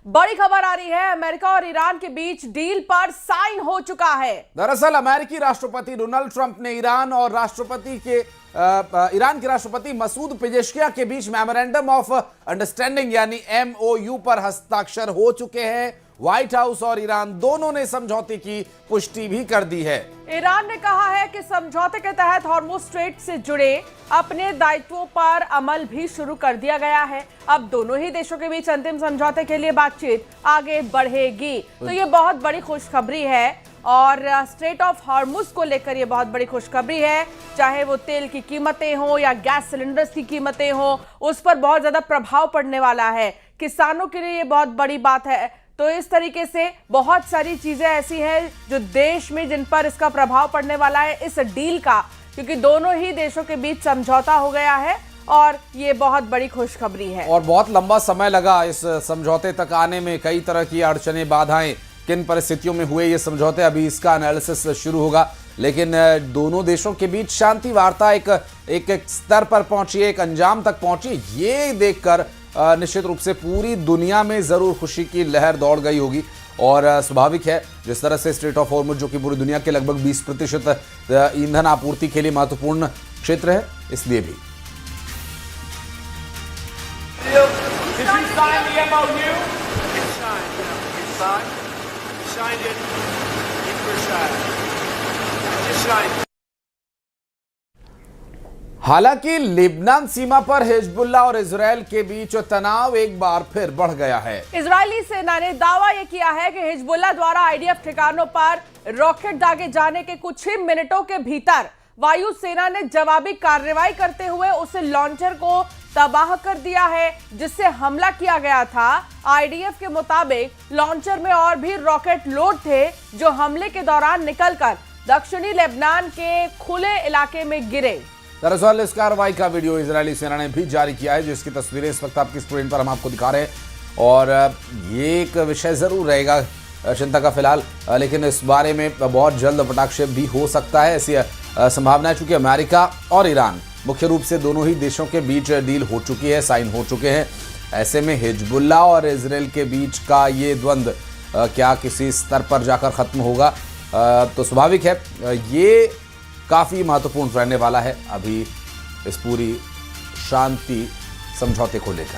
बड़ी खबर आ रही है, अमेरिका और ईरान के बीच डील पर साइन हो चुका है। दरअसल अमेरिकी राष्ट्रपति डोनाल्ड ट्रंप ने ईरान के राष्ट्रपति मसूद पेजेश्कियां के बीच मेमोरेंडम ऑफ अंडरस्टैंडिंग यानी MOU पर हस्ताक्षर हो चुके हैं। व्हाइट हाउस और ईरान दोनों ने समझौते की पुष्टि भी कर दी है। ईरान ने कहा है कि समझौते के तहत हॉर्मुज स्ट्रेट से जुड़े अपने दायित्वों पर अमल भी शुरू कर दिया गया है। अब दोनों ही देशों के बीच अंतिम समझौते के लिए बातचीत आगे बढ़ेगी। तो ये बहुत बड़ी खुशखबरी है और स्ट्रेट ऑफ हॉर्मुज को लेकर ये बहुत बड़ी खुशखबरी है। चाहे वो तेल की कीमतें हो या गैस सिलेंडर्स की कीमतें हो, उस पर बहुत ज्यादा प्रभाव पड़ने वाला है। किसानों के लिए ये बहुत बड़ी बात है। तो इस तरीके से बहुत सारी चीजें ऐसी हैं जो देश में जिन पर इसका प्रभाव पड़ने वाला है इस डील का, क्योंकि दोनों ही देशों के बीच समझौता हो गया है और ये बहुत बड़ी खुशखबरी है। और बहुत लंबा समय लगा इस समझौते तक आने में, कई तरह की अड़चनें, बाधाएं, किन परिस्थितियों में हुए ये समझौते, अभी इसका एनालिसिस शुरू होगा। लेकिन दोनों देशों के बीच शांति वार्ता एक स्तर पर पहुंची, एक अंजाम तक पहुंची। ये देखकर निश्चित रूप से पूरी दुनिया में जरूर खुशी की लहर दौड़ गई होगी। और स्वाभाविक है, जिस तरह से स्ट्रेट ऑफ हॉर्मुज जो कि पूरी दुनिया के लगभग 20% ईंधन आपूर्ति के लिए महत्वपूर्ण क्षेत्र है, इसलिए भी। हालांकि लेबनान सीमा पर हिजबुल्लाह और इजरायल के बीच तनाव एक बार फिर बढ़ गया है। इजरायली सेना ने दावा यह किया है कि हिजबुल्लाह द्वारा IDF ठिकानों पर रॉकेट दागे जाने के कुछ ही मिनटों के भीतर वायु सेना ने जवाबी कार्रवाई करते हुए उस लॉन्चर को तबाह कर दिया है जिससे हमला किया गया था। IDF के मुताबिक लॉन्चर में और भी रॉकेट लोड थे जो हमले के दौरान निकलकर दक्षिणी लेबनान के खुले इलाके में गिरे। दरअसल इस कार्रवाई का वीडियो इजरायली सेना ने भी जारी किया है, जिसकी तस्वीरें इस वक्त आपकी स्क्रीन पर हम आपको दिखा रहे हैं। और ये एक विषय जरूर रहेगा चिंता का फिलहाल, लेकिन इस बारे में बहुत जल्द पटाक्षेप भी हो सकता है, ऐसी संभावना है। चूंकि अमेरिका और ईरान मुख्य रूप से दोनों ही देशों के बीच डील हो चुकी है, साइन हो चुके हैं। ऐसे में हिजबुल्लाह और इजरायल के बीच का ये द्वंद्व क्या किसी स्तर पर जाकर खत्म होगा, तो स्वाभाविक है ये काफी महत्वपूर्ण रहने वाला है अभी इस पूरी शांति समझौते को लेकर।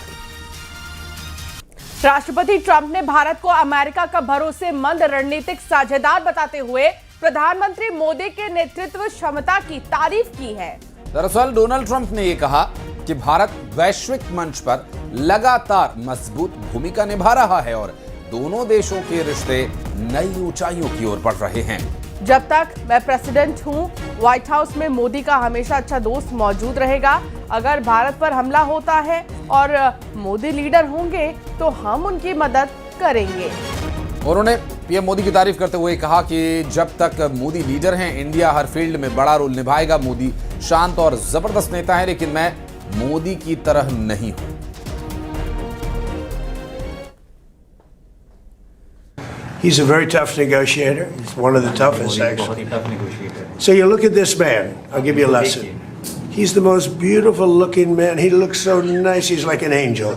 राष्ट्रपति ट्रंप ने भारत को अमेरिका का भरोसेमंद रणनीतिक साझेदार बताते हुए प्रधानमंत्री मोदी के नेतृत्व क्षमता की तारीफ की है। दरअसल डोनाल्ड ट्रंप ने यह कहा कि भारत वैश्विक मंच पर लगातार मजबूत भूमिका निभा रहा है और दोनों देशों के रिश्ते नई ऊंचाइयों की ओर बढ़ रहे हैं। जब तक मैं प्रेसिडेंट हूं, व्हाइट हाउस में मोदी का हमेशा अच्छा दोस्त मौजूद रहेगा। अगर भारत पर हमला होता है और मोदी लीडर होंगे तो हम उनकी मदद करेंगे। उन्होंने पीएम मोदी की तारीफ करते हुए कहा कि जब तक मोदी लीडर हैं, इंडिया हर फील्ड में बड़ा रोल निभाएगा। मोदी शांत और जबरदस्त नेता है, लेकिन मैं मोदी की तरह नहीं हूं। He's a very tough negotiator. He's one of the toughest, actually. So you look at this man. I'll give you a lesson. He's the most beautiful looking man. He looks so nice. He's like an angel.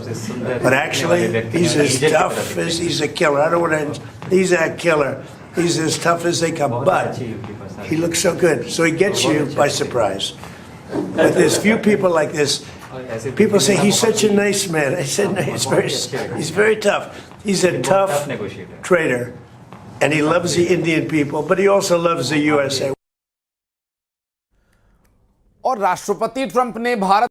But actually, he's as tough as he's a killer. I don't want to. He's a killer. He's as tough as they come. But he looks so good. So he gets you by surprise. But there's few people like this. People say he's such a nice man. I said no, he's very tough. He's a tough trader, and he loves the Indian people, but he also loves the USA. और राष्ट्रपति Trump ने भारत